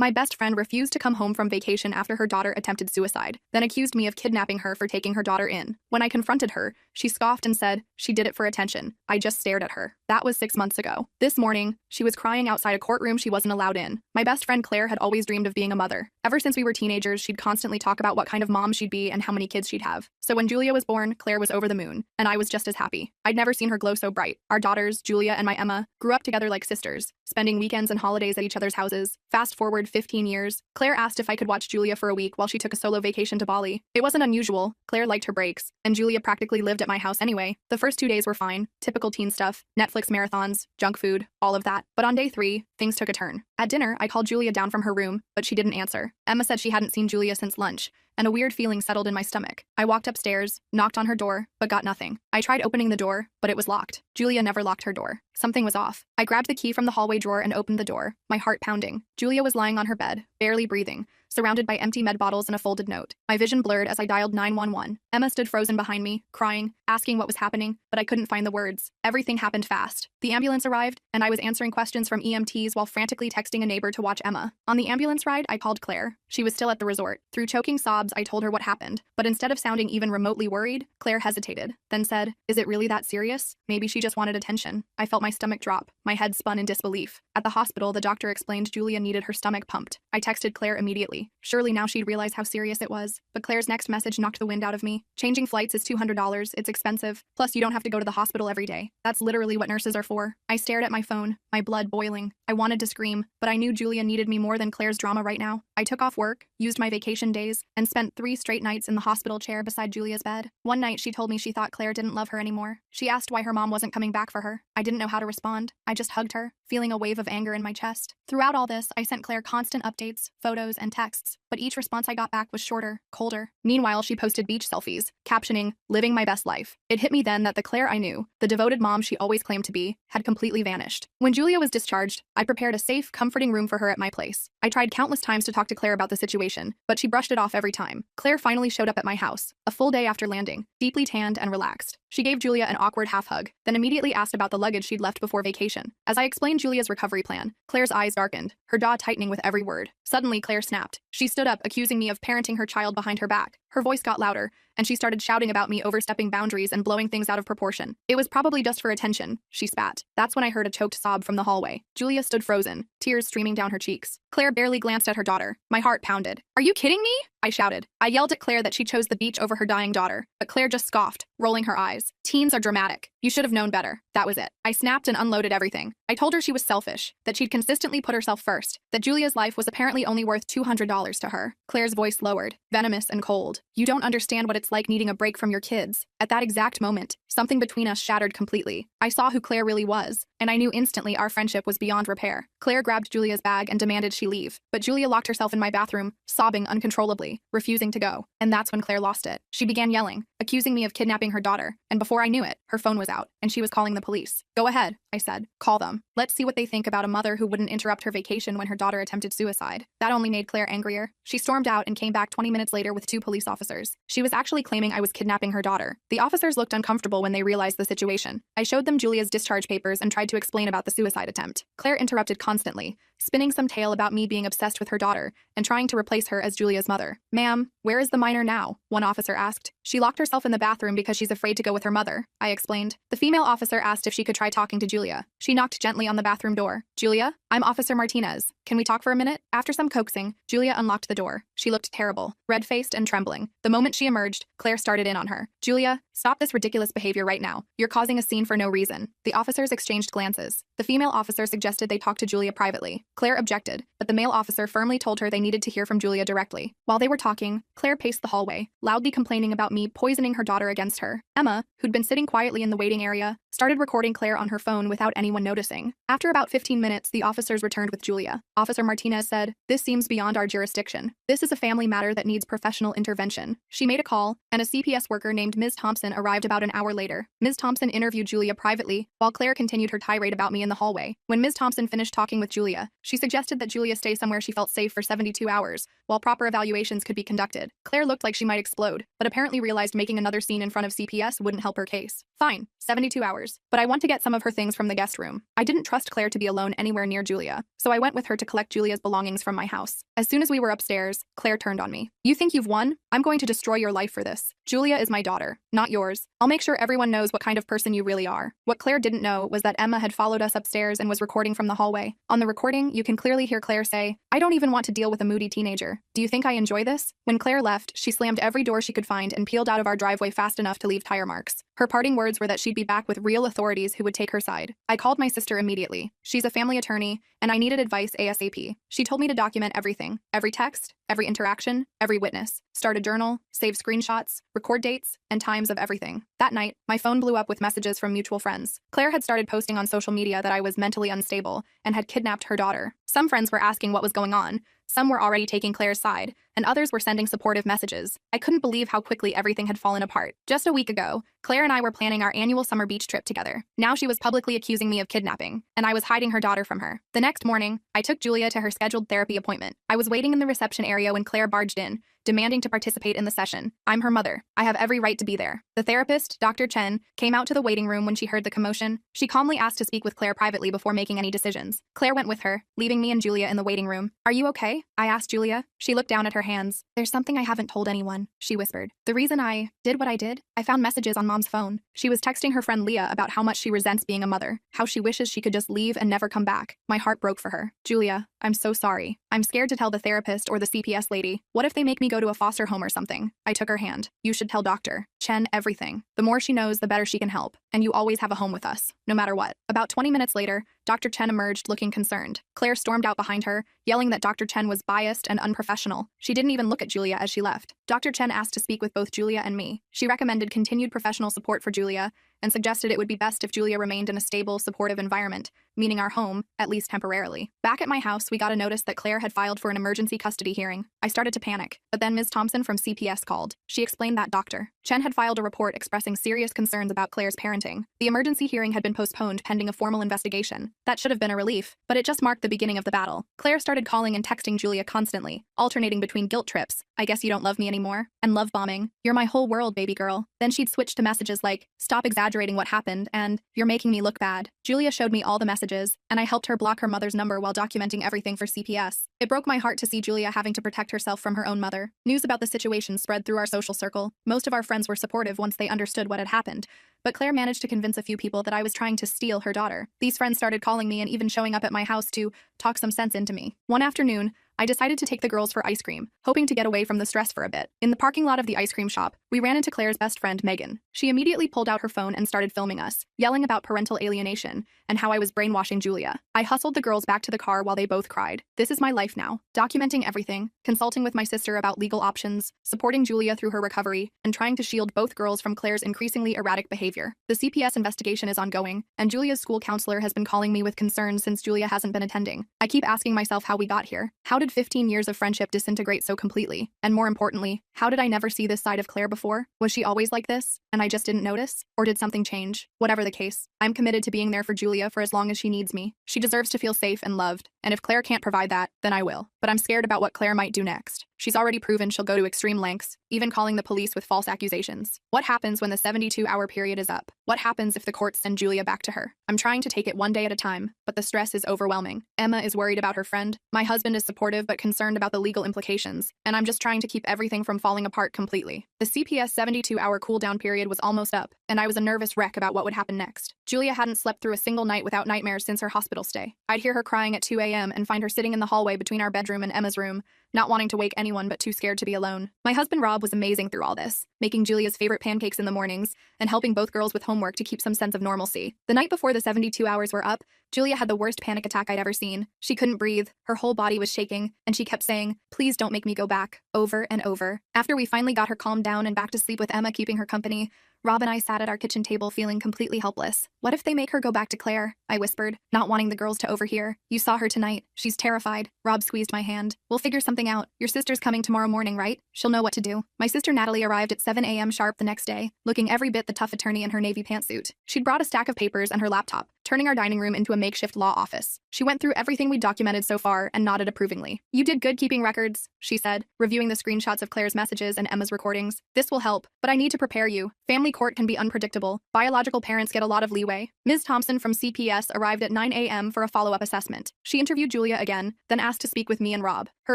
My best friend refused to come home from vacation after her daughter attempted suicide, then accused me of kidnapping her for taking her daughter in. When I confronted her, she scoffed and said she did it for attention. I just stared at her. That was 6 months ago. This morning, she was crying outside a courtroom she wasn't allowed in. My best friend Claire had always dreamed of being a mother. Ever since we were teenagers, she'd constantly talk about what kind of mom she'd be and how many kids she'd have. So when Julia was born, Claire was over the moon, and I was just as happy. I'd never seen her glow so bright. Our daughters, Julia and my Emma, grew up together like sisters, spending weekends and holidays at each other's houses. Fast forward 15 years, Claire asked if I could watch Julia for a week while she took a solo vacation to Bali. It wasn't unusual. Claire liked her breaks, and Julia practically lived at my house anyway. The first 2 days were fine, typical teen stuff, Netflix marathons, junk food, all of that. But on day 3, things took a turn. At dinner, I called Julia down from her room, but she didn't answer. Emma said she hadn't seen Julia since lunch, and a weird feeling settled in my stomach. I walked upstairs, knocked on her door, but got nothing. I tried opening the door, but it was locked. Julia never locked her door. Something was off. I grabbed the key from the hallway drawer and opened the door, my heart pounding. Julia was lying on her bed, barely breathing, surrounded by empty med bottles and a folded note. My vision blurred as I dialed 911. Emma stood frozen behind me, crying, asking what was happening, but I couldn't find the words. Everything happened fast. The ambulance arrived, and I was answering questions from EMTs while frantically texting a neighbor to watch Emma. On the ambulance ride, I called Claire. She was still at the resort. Through choking sobs, I told her what happened, but instead of sounding even remotely worried, Claire hesitated, then said, "Is it really that serious? Maybe she just wanted attention." I felt my stomach drop. My head spun in disbelief. At the hospital, the doctor explained Julia needed her stomach pumped. I texted Claire immediately. Surely now she'd realize how serious it was. But Claire's next message knocked the wind out of me. Changing flights is $200. It's expensive. Plus, you don't have to go to the hospital every day. That's literally what nurses are for. I stared at my phone, my blood boiling. I wanted to scream, but I knew Julia needed me more than Claire's drama right now. I took off work, used my vacation days, and spent 3 straight nights in the hospital chair beside Julia's bed. One night, she told me she thought Claire didn't love her anymore. She asked why her mom wasn't coming back for her. I didn't know how to respond. I just hugged her, feeling a wave of anger in my chest. Throughout all this, I sent Claire constant updates, photos, and texts, but each response I got back was shorter, colder. Meanwhile, she posted beach selfies, captioning, "Living my best life." It hit me then that the Claire I knew, the devoted mom she always claimed to be, had completely vanished. When Julia was discharged, I prepared a safe, comforting room for her at my place. I tried countless times to talk to Claire about the situation, but she brushed it off every time. Claire finally showed up at my house, a full day after landing, deeply tanned and relaxed. She gave Julia an awkward half-hug, then immediately asked about the luggage she'd left before vacation. As I explained Julia's recovery plan, Claire's eyes darkened, her jaw tightening with every word. Suddenly, Claire snapped. She stood up, accusing me of parenting her child behind her back. Her voice got louder, and she started shouting about me overstepping boundaries and blowing things out of proportion. "It was probably just for attention," she spat. That's when I heard a choked sob from the hallway. Julia stood frozen, tears streaming down her cheeks. Claire barely glanced at her daughter. My heart pounded. "Are you kidding me?" I shouted. I yelled at Claire that she chose the beach over her dying daughter, but Claire just scoffed, rolling her eyes. "Teens are dramatic. You should have known better." That was it. I snapped and unloaded everything. I told her she was selfish, that she'd consistently put herself first, that Julia's life was apparently only worth $200 to her. Claire's voice lowered, venomous and cold. "You don't understand what it's like needing a break from your kids." At that exact moment, something between us shattered completely. I saw who Claire really was, and I knew instantly our friendship was beyond repair. Claire grabbed Julia's bag and demanded she leave, but Julia locked herself in my bathroom, sobbing uncontrollably, refusing to go. And that's when Claire lost it. She began yelling, accusing me of kidnapping her daughter, and before I knew it, her phone was out, and she was calling the police. "Go ahead," I said. "Call them. Let's see what they think about a mother who wouldn't interrupt her vacation when her daughter attempted suicide." That only made Claire angrier. She stormed out and came back 20 minutes later with 2 police officers. She was actually claiming I was kidnapping her daughter. The officers looked uncomfortable when they realized the situation. I showed them Julia's discharge papers and tried to explain about the suicide attempt. Claire interrupted constantly, spinning some tale about me being obsessed with her daughter and trying to replace her as Julia's mother. "Ma'am, where is the minor now?" one officer asked. "She locked herself in the bathroom because she's afraid to go with her mother," I explained. The female officer asked if she could try talking to Julia. She knocked gently on the bathroom door. "Julia, I'm Officer Martinez. Can we talk for a minute?" After some coaxing, Julia unlocked the door. She looked terrible, red-faced and trembling. The moment she emerged, Claire started in on her. "Julia, stop this ridiculous behavior right now. You're causing a scene for no reason." The officers exchanged glances. The female officer suggested they talk to Julia privately. Claire objected, but the male officer firmly told her they needed to hear from Julia directly. While they were talking, Claire paced the hallway, loudly complaining about me poisoning her daughter against her. Emma, who'd been sitting quietly in the waiting area, started recording Claire on her phone without anyone noticing. After about 15 minutes, the officers returned with Julia. Officer Martinez said, "This seems beyond our jurisdiction. This is a family matter that needs professional intervention." She made a call, and a CPS worker named Ms. Thompson arrived about an hour later. Ms. Thompson interviewed Julia privately, while Claire continued her tirade about me in the hallway. When Ms. Thompson finished talking with Julia, she suggested that Julia stay somewhere she felt safe for 72 hours, while proper evaluations could be conducted. Claire looked like she might explode, but apparently realized making another scene in front of CPS wouldn't help her case. "Fine, 72 hours. upstairs, but I want to get some of her things from the guest room. I didn't trust Claire to be alone anywhere near Julia, so I went with her to collect Julia's belongings from my house. As soon as we were upstairs, Claire turned on me. You think you've won? I'm going to destroy your life for this. Julia is my daughter, not yours. I'll make sure everyone knows what kind of person you really are. What Claire didn't know was that Emma had followed us upstairs and was recording from the hallway. On the recording, you can clearly hear Claire say, "I don't even want to deal with a moody teenager. Do you think I enjoy this?" When Claire left, she slammed every door she could find and peeled out of our driveway fast enough to leave tire marks. Her parting words were that she'd be back with real authorities who would take her side. I called my sister immediately. She's a family attorney, and I needed advice ASAP. She told me to document everything, every text, every interaction, every witness, start a journal, save screenshots, record dates, and times of everything. That night, my phone blew up with messages from mutual friends. Claire had started posting on social media that I was mentally unstable and had kidnapped her daughter. Some friends were asking what was going on. Some were already taking Claire's side, and others were sending supportive messages. I couldn't believe how quickly everything had fallen apart. Just a week ago, Claire and I were planning our annual summer beach trip together. Now she was publicly accusing me of kidnapping, and I was hiding her daughter from her. The next morning, I took Julia to her scheduled therapy appointment. I was waiting in the reception area when Claire barged in, demanding to participate in the session. I'm her mother. I have every right to be there. The therapist, Dr. Chen, came out to the waiting room when she heard the commotion. She calmly asked to speak with Claire privately before making any decisions. Claire went with her, leaving me and Julia in the waiting room. "Are you okay?" I asked Julia. She looked down at her hands. "There's something I haven't told anyone," she whispered. "The reason I did what I did, I found messages on Mom's phone. She was texting her friend Leah about how much she resents being a mother, how she wishes she could just leave and never come back. My heart broke for her. Julia, I'm so sorry. I'm scared to tell the therapist or the CPS lady. What if they make me go to a foster home or something?" I took her hand. "You should tell Dr. Chen everything. The more she knows, the better she can help. And you always have a home with us, no matter what." About 20 minutes later, Dr. Chen emerged looking concerned. Claire stormed out behind her, yelling that Dr. Chen was biased and unprofessional. She didn't even look at Julia as she left. Dr. Chen asked to speak with both Julia and me. She recommended continued professional support for Julia and suggested it would be best if Julia remained in a stable, supportive environment, meaning our home, at least temporarily. Back at my house, we got a notice that Claire had filed for an emergency custody hearing. I started to panic, but then Ms. Thompson from CPS called. She explained that Dr. Chen had filed a report expressing serious concerns about Claire's parenting. The emergency hearing had been postponed pending a formal investigation. That should have been a relief, but it just marked the beginning of the battle. Claire started calling and texting Julia constantly, alternating between guilt trips, "I guess you don't love me anymore," and love bombing, "You're my whole world, baby girl." Then she'd switch to messages like, "Stop exaggerating what happened," and "You're making me look bad." Julia showed me all the messages, and I helped her block her mother's number while documenting everything for CPS. It broke my heart to see Julia having to protect herself from her own mother. News about the situation spread through our social circle. Most of our friends were supportive once they understood what had happened, but Claire managed to convince a few people that I was trying to steal her daughter. These friends started calling me and even showing up at my house to talk some sense into me. One afternoon, I decided to take the girls for ice cream, hoping to get away from the stress for a bit. In the parking lot of the ice cream shop, we ran into Claire's best friend, Megan. She immediately pulled out her phone and started filming us, yelling about parental alienation and how I was brainwashing Julia. I hustled the girls back to the car while they both cried. This is my life now, documenting everything, consulting with my sister about legal options, supporting Julia through her recovery, and trying to shield both girls from Claire's increasingly erratic behavior. The CPS investigation is ongoing, and Julia's school counselor has been calling me with concerns since Julia hasn't been attending. I keep asking myself how we got here. How did 15 years of friendship disintegrate so completely? And more importantly, how did I never see this side of Claire before? Was she always like this, and I just didn't notice? Or did something change? Whatever the case, I'm committed to being there for Julia for as long as she needs me. She deserves to feel safe and loved, and if Claire can't provide that, then I will. But I'm scared about what Claire might do next. She's already proven she'll go to extreme lengths, even calling the police with false accusations. What happens when the 72-hour period is up? What happens if the courts send Julia back to her? I'm trying to take it one day at a time, but the stress is overwhelming. Emma is worried about her friend. My husband is supportive but concerned about the legal implications, and I'm just trying to keep everything from falling apart completely. The CPS 72-hour cool-down period was almost up, and I was a nervous wreck about what would happen next. Julia hadn't slept through a single night without nightmares since her hospital stay. I'd hear her crying at 2 a.m. and find her sitting in the hallway between our bedroom and Emma's room, not wanting to wake anyone but too scared to be alone. My husband Rob was amazing through all this, making Julia's favorite pancakes in the mornings and helping both girls with homework to keep some sense of normalcy. The night before the 72 hours were up, Julia had the worst panic attack I'd ever seen. She couldn't breathe, her whole body was shaking, and she kept saying, "Please don't make me go back," over and over. After we finally got her calmed down and back to sleep with Emma keeping her company, Rob and I sat at our kitchen table feeling completely helpless. "What if they make her go back to Claire?" I whispered, not wanting the girls to overhear. "You saw her tonight. She's terrified." Rob squeezed my hand. "We'll figure something out. Your sister's coming tomorrow morning, right? She'll know what to do." My sister Natalie arrived at 7 a.m. sharp the next day, looking every bit the tough attorney in her navy pantsuit. She'd brought a stack of papers and her laptop, turning our dining room into a makeshift law office. She went through everything we documented so far and nodded approvingly. "You did good keeping records," she said, reviewing the screenshots of Claire's messages and Emma's recordings. "This will help, but I need to prepare you. Family court can be unpredictable. Biological parents get a lot of leeway." Ms. Thompson from CPS arrived at 9 a.m. for a follow-up assessment. She interviewed Julia again, then asked to speak with me and Rob. Her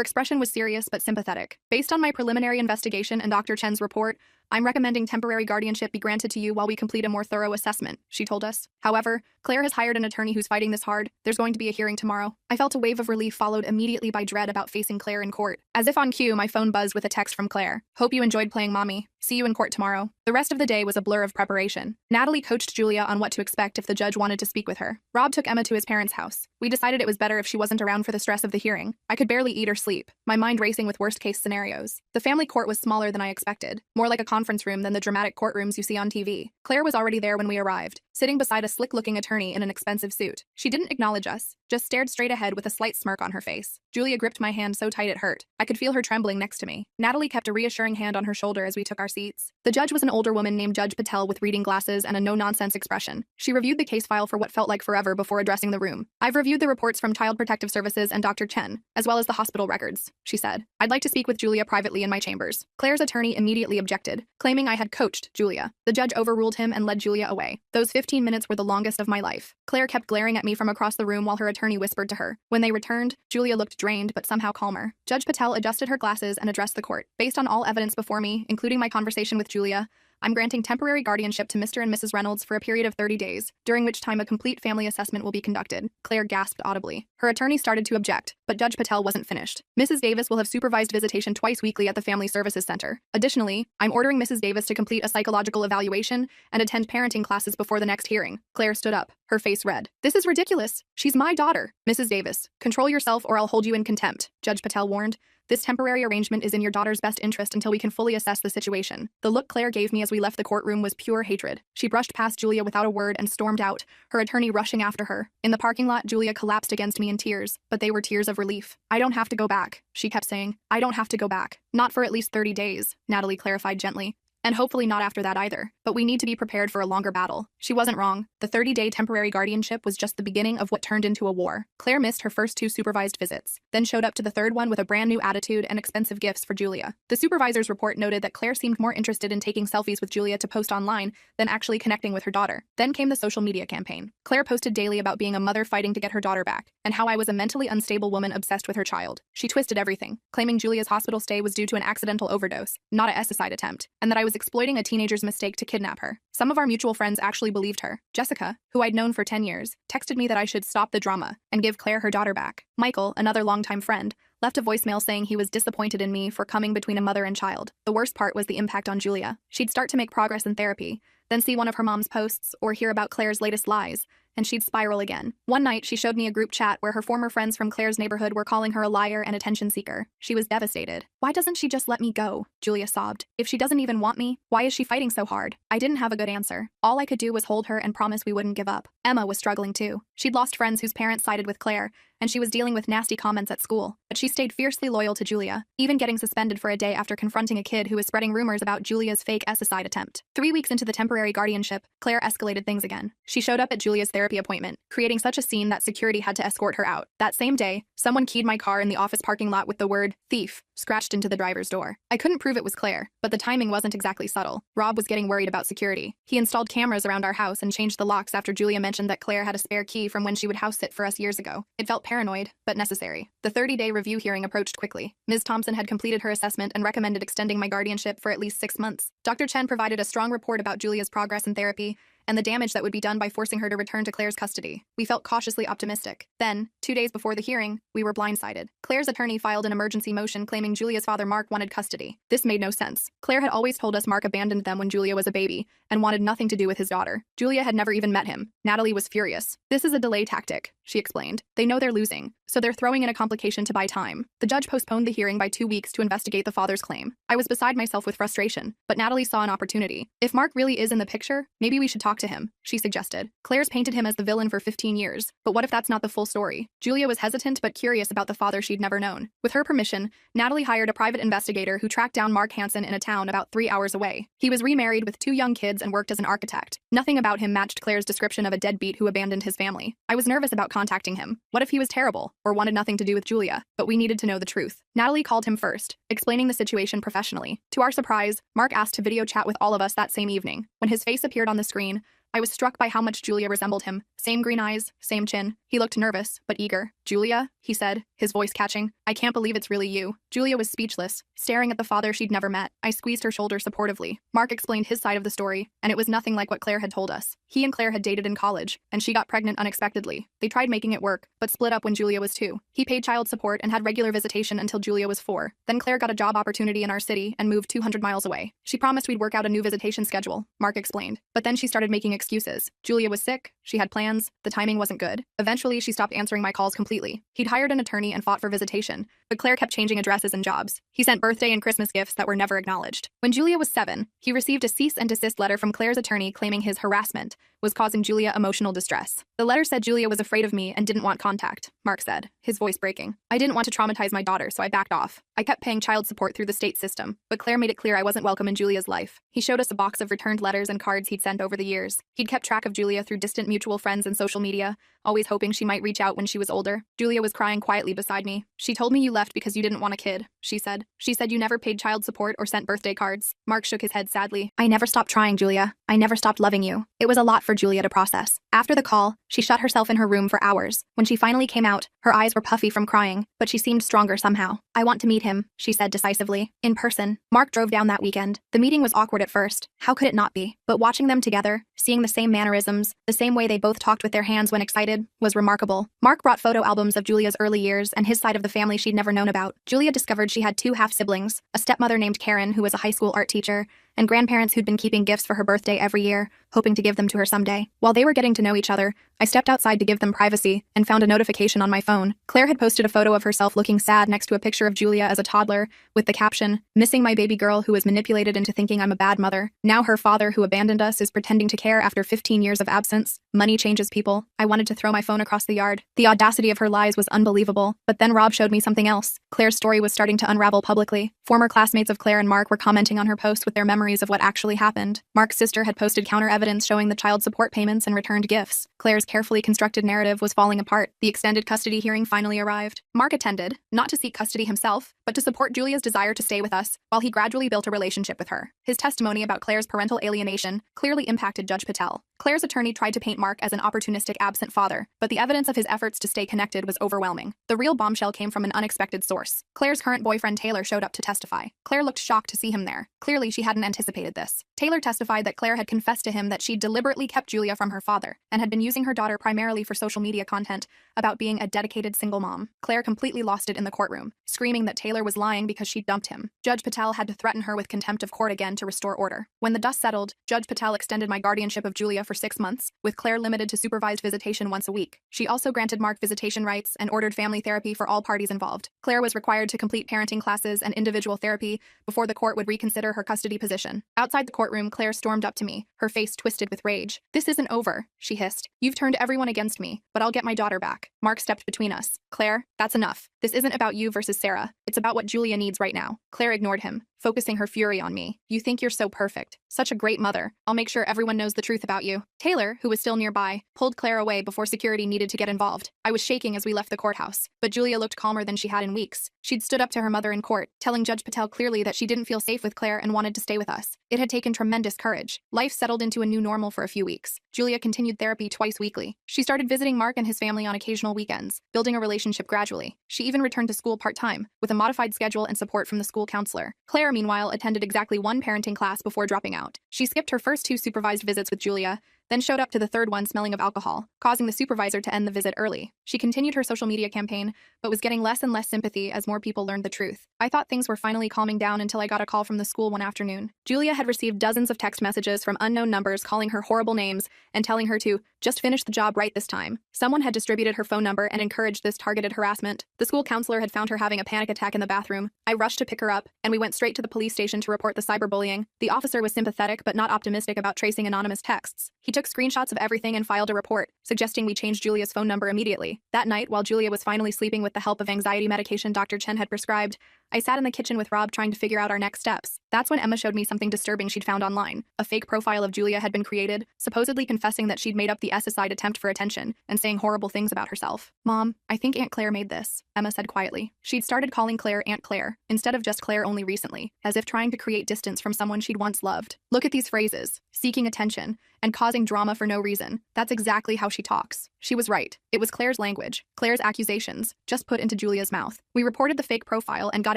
expression was serious but sympathetic. "Based on my preliminary investigation and Dr. Chen's report, I'm recommending temporary guardianship be granted to you while we complete a more thorough assessment," she told us. "However, Claire has hired an attorney who's fighting this hard. There's going to be a hearing tomorrow." I felt a wave of relief followed immediately by dread about facing Claire in court. As if on cue, my phone buzzed with a text from Claire. "Hope you enjoyed playing mommy. See you in court tomorrow." The rest of the day was a blur of preparation. Natalie coached Julia on what to expect if the judge wanted to speak with her. Rob took Emma to his parents' house. We decided it was better if she wasn't around for the stress of the hearing. I could barely eat or sleep, my mind racing with worst-case scenarios. The family court was smaller than I expected, more like a conference room than the dramatic courtrooms you see on TV. Claire was already there when we arrived, sitting beside a slick-looking attorney in an expensive suit. She didn't acknowledge us, just stared straight ahead with a slight smirk on her face. Julia gripped my hand so tight it hurt. I could feel her trembling next to me. Natalie kept a reassuring hand on her shoulder as we took our seats. The judge was an older woman named Judge Patel with reading glasses and a no-nonsense expression. She reviewed the case file for what felt like forever before addressing the room. "I've reviewed the reports from Child Protective Services and Dr. Chen, as well as the hospital records," she said. "I'd like to speak with Julia privately in my chambers." Claire's attorney immediately objected, claiming I had coached Julia. The judge overruled him and led Julia away. Those 15 minutes were the longest of my life. Claire kept glaring at me from across the room while her attorney whispered to her. When they returned, Julia looked drained but somehow calmer. Judge Patel adjusted her glasses and addressed the court. "Based on all evidence before me, including my conversation with Julia, I'm granting temporary guardianship to Mr. and Mrs. Reynolds for a period of 30 days, during which time a complete family assessment will be conducted." Claire gasped audibly. Her attorney started to object, but Judge Patel wasn't finished. "Mrs. Davis will have supervised visitation twice weekly at the Family Services Center. Additionally, I'm ordering Mrs. Davis to complete a psychological evaluation and attend parenting classes before the next hearing." Claire stood up, her face red. "This is ridiculous. She's my daughter." "Mrs. Davis, control yourself or I'll hold you in contempt," Judge Patel warned. "This temporary arrangement is in your daughter's best interest until we can fully assess the situation." The look Claire gave me as we left the courtroom was pure hatred. She brushed past Julia without a word and stormed out, her attorney rushing after her. In the parking lot, Julia collapsed against me in tears, but they were tears of relief. "I don't have to go back," she kept saying. "I don't have to go back. Not for at least 30 days, Natalie clarified gently. "And hopefully not after that either. But we need to be prepared for a longer battle." She wasn't wrong. The 30-day temporary guardianship was just the beginning of what turned into a war. Claire missed her first 2 supervised visits, then showed up to the third one with a brand new attitude and expensive gifts for Julia. The supervisor's report noted that Claire seemed more interested in taking selfies with Julia to post online than actually connecting with her daughter. Then came the social media campaign. Claire posted daily about being a mother fighting to get her daughter back, and how I was a mentally unstable woman obsessed with her child. She twisted everything, claiming Julia's hospital stay was due to an accidental overdose, not a suicide attempt, and that I was exploiting a teenager's mistake to kidnap her. Some of our mutual friends actually believed her. Jessica, who I'd known for 10 years, texted me that I should stop the drama and give Claire her daughter back. Michael, another longtime friend, left a voicemail saying he was disappointed in me for coming between a mother and child. The worst part was the impact on Julia. She'd start to make progress in therapy, then see one of her mom's posts or hear about Claire's latest lies, and she'd spiral again. One night, she showed me a group chat where her former friends from Claire's neighborhood were calling her a liar and attention seeker. She was devastated. "Why doesn't she just let me go?" Julia sobbed. "If she doesn't even want me, why is she fighting so hard?" I didn't have a good answer. All I could do was hold her and promise we wouldn't give up. Emma was struggling too. She'd lost friends whose parents sided with Claire, and she was dealing with nasty comments at school. But she stayed fiercely loyal to Julia, even getting suspended for a day after confronting a kid who was spreading rumors about Julia's fake suicide attempt. 3 weeks into the temporary guardianship, Claire escalated things again. She showed up at Julia's therapy appointment, creating such a scene that security had to escort her out. That same day, someone keyed my car in the office parking lot with the word "thief" scratched into the driver's door. I couldn't prove it was Claire, but the timing wasn't exactly subtle. Rob was getting worried about security. He installed cameras around our house and changed the locks after Julia mentioned that Claire had a spare key from when she would house sit for us years ago. It felt paranoid, but necessary. The 30-day review hearing approached quickly. Ms. Thompson had completed her assessment and recommended extending my guardianship for at least 6 months. Dr. Chen provided a strong report about Julia's progress in therapy and the damage that would be done by forcing her to return to Claire's custody. We felt cautiously optimistic. Then, 2 days before the hearing, we were blindsided. Claire's attorney filed an emergency motion claiming Julia's father Mark wanted custody. This made no sense. Claire had always told us Mark abandoned them when Julia was a baby and wanted nothing to do with his daughter. Julia had never even met him. Natalie was furious. "This is a delay tactic," she explained. They know they're losing, so they're throwing in a complication to buy time. The judge postponed the hearing by 2 weeks to investigate the father's claim. I was beside myself with frustration, but Natalie saw an opportunity. If Mark really is in the picture, maybe we should talk to him, she suggested. Claire's painted him as the villain for 15 years, but what if that's not the full story? Julia was hesitant but curious about the father she'd never known. With her permission, Natalie hired a private investigator who tracked down Mark Hansen in a town about 3 hours away. He was remarried with 2 young kids and worked as an architect. Nothing about him matched Claire's description of a deadbeat who abandoned his family. I was nervous about contacting him. What if he was terrible, or wanted nothing to do with Julia? But we needed to know the truth. Natalie called him first, explaining the situation professionally. To our surprise, Mark asked to video chat with all of us that same evening. When his face appeared on the screen, I was struck by how much Julia resembled him. Same green eyes, same chin. He looked nervous, but eager. Julia, he said, his voice catching. I can't believe it's really you. Julia was speechless, staring at the father she'd never met. I squeezed her shoulder supportively. Mark explained his side of the story, and it was nothing like what Claire had told us. He and Claire had dated in college, and she got pregnant unexpectedly. They tried making it work, but split up when Julia was 2. He paid child support and had regular visitation until Julia was 4. Then Claire got a job opportunity in our city and moved 200 miles away. She promised we'd work out a new visitation schedule, Mark explained. But then she started making excuses. Julia was sick, she had plans, the timing wasn't good. Eventually, she stopped answering my calls completely. He'd hired an attorney and fought for visitation, but Claire kept changing addresses and jobs. He sent birthday and Christmas gifts that were never acknowledged. When Julia was 7, he received a cease and desist letter from Claire's attorney claiming his harassment was causing Julia emotional distress. The letter said Julia was afraid of me and didn't want contact, Mark said, his voice breaking. I didn't want to traumatize my daughter, so I backed off. I kept paying child support through the state system, but Claire made it clear I wasn't welcome in Julia's life. He showed us a box of returned letters and cards he'd sent over the years. He'd kept track of Julia through distant mutual friends and social media, always hoping she might reach out when she was older. Julia was crying quietly beside me. She told me you left because you didn't want a kid, she said. She said you never paid child support or sent birthday cards. Mark shook his head sadly. I never stopped trying, Julia. I never stopped loving you. It was a lot for Julia to process. After the call, she shut herself in her room for hours. When she finally came out, her eyes were puffy from crying, but she seemed stronger somehow. I want to meet him, she said decisively. In person. Mark drove down that weekend. The meeting was awkward at first. How could it not be? But watching them together, seeing the same mannerisms, the same way they both talked with their hands when excited, was remarkable. Mark brought photo albums of Julia's early years and his side of the family she'd never known about. Julia discovered she had 2 half-siblings, a stepmother named Karen who was a high school art teacher, and grandparents who'd been keeping gifts for her birthday every year, hoping to give them to her someday. While they were getting to know each other, I stepped outside to give them privacy and found a notification on my phone. Claire had posted a photo of herself looking sad next to a picture of Julia as a toddler, with the caption, "Missing my baby girl who was manipulated into thinking I'm a bad mother. Now her father who abandoned us is pretending to care after 15 years of absence. Money changes people." I wanted to throw my phone across the yard. The audacity of her lies was unbelievable. But then Rob showed me something else. Claire's story was starting to unravel publicly. Former classmates of Claire and Mark were commenting on her post with their memories of what actually happened. Mark's sister had posted counter-evidence showing the child support payments and returned gifts. Claire's carefully constructed narrative was falling apart. The extended custody hearing finally arrived. Mark attended, not to seek custody himself, but to support Julia's desire to stay with us, while he gradually built a relationship with her. His testimony about Claire's parental alienation clearly impacted Judge Patel. Claire's attorney tried to paint Mark as an opportunistic absent father, but the evidence of his efforts to stay connected was overwhelming. The real bombshell came from an unexpected source. Claire's current boyfriend Taylor showed up to testify. Claire looked shocked to see him there. Clearly, she hadn't anticipated this. Taylor testified that Claire had confessed to him that she deliberately kept Julia from her father and had been using her daughter primarily for social media content about being a dedicated single mom. Claire completely lost it in the courtroom, screaming that Taylor was lying because she dumped him. Judge Patel had to threaten her with contempt of court again to restore order. When the dust settled, Judge Patel extended my guardianship of Julia for 6 months, with Claire limited to supervised visitation once a week. She also granted Mark visitation rights and ordered family therapy for all parties involved. Claire was required to complete parenting classes and individual therapy before the court would reconsider her custody position. Outside the courtroom, Claire stormed up to me, her face twisted with rage. "This isn't over," she hissed. "You've turned everyone against me, but I'll get my daughter back." Mark stepped between us. "Claire, that's enough. This isn't about you versus Sarah. It's about what Julia needs right now." Claire ignored him, focusing her fury on me. "You think you're so perfect. Such a great mother. I'll make sure everyone knows the truth about you." Taylor, who was still nearby, pulled Claire away before security needed to get involved. I was shaking as we left the courthouse, but Julia looked calmer than she had in weeks. She'd stood up to her mother in court, telling Judge Patel clearly that she didn't feel safe with Claire and wanted to stay with us. It had taken tremendous courage. Life settled into a new normal for a few weeks. Julia continued therapy twice weekly. She started visiting Mark and his family on occasional weekends, building a relationship gradually. She even returned to school part-time, with a modified schedule and support from the school counselor. Claire, meanwhile, attended exactly 1 parenting class before dropping out. She skipped her first 2 supervised visits with Julia, then showed up to the 3rd one smelling of alcohol, causing the supervisor to end the visit early. She continued her social media campaign, but was getting less and less sympathy as more people learned the truth. I thought things were finally calming down until I got a call from the school one afternoon. Julia had received dozens of text messages from unknown numbers calling her horrible names and telling her to Just finish the job right this time. Someone had distributed her phone number and encouraged this targeted harassment. The school counselor had found her having a panic attack in the bathroom. I rushed to pick her up, and we went straight to the police station to report the cyberbullying. The officer was sympathetic but not optimistic about tracing anonymous texts. He took screenshots of everything and filed a report, suggesting we change Julia's phone number immediately. That night, while Julia was finally sleeping with the help of anxiety medication Dr. Chen had prescribed, I sat in the kitchen with Rob trying to figure out our next steps. That's when Emma showed me something disturbing she'd found online. A fake profile of Julia had been created, supposedly confessing that she'd made up the S-side attempt for attention and saying horrible things about herself. "Mom, I think Aunt Claire made this," Emma said quietly. She'd started calling Claire Aunt Claire, instead of just Claire only recently, as if trying to create distance from someone she'd once loved. Look at these phrases: seeking attention and causing drama for no reason. That's exactly how she talks. She was right. It was Claire's language, Claire's accusations, just put into Julia's mouth. We reported the fake profile and got